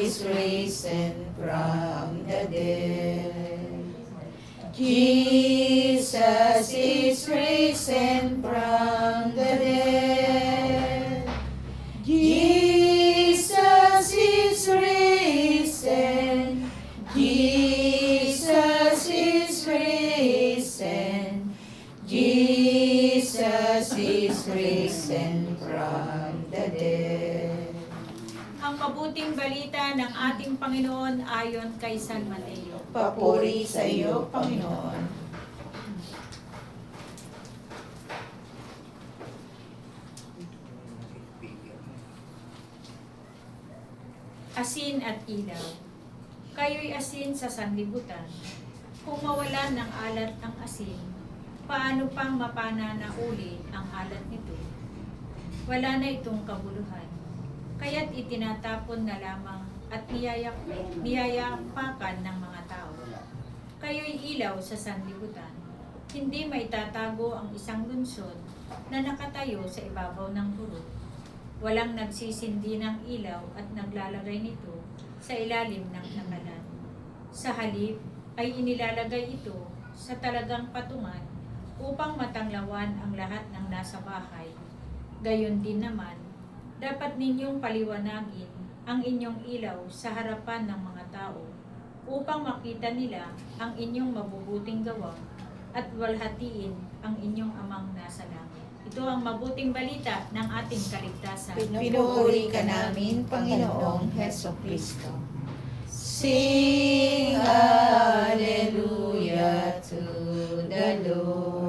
is risen from the dead. Jesus is risen from the dead. Jesus is risen. Jesus is risen. Jesus is risen from the dead. Ang mabuting balita ng ating Panginoon ayon kay San Mateo. Papuri sa iyo, Panginoon. Asin at ilaw. Kayo'y asin sa sanlibutan. Kung mawalan ng alat ang asin, paano pang mapana na uli ang alat nito? Wala na itong kabuluhan. Kaya't itinatapon na lamang at niyayapakan ng mga tao. Kayo'y ilaw sa sanlibutan. Hindi may tatago ang isang lungsod na nakatayo sa ibabaw ng turok. Walang nagsisindi ng ilaw at naglalagay nito sa ilalim ng takalan. Sa halip ay inilalagay ito sa talagang patungan upang matanglawan ang lahat ng nasa bahay. Gayon din naman, dapat ninyong paliwanagin ang inyong ilaw sa harapan ng mga tao upang makita nila ang inyong mabubuting gawa at walhatiin ang inyong amang nasa langit. Ito ang mabuting balita ng ating kaligtasan. Pinupuri ka namin, Panginoong Hesukristo. Sing hallelujah to the Lord.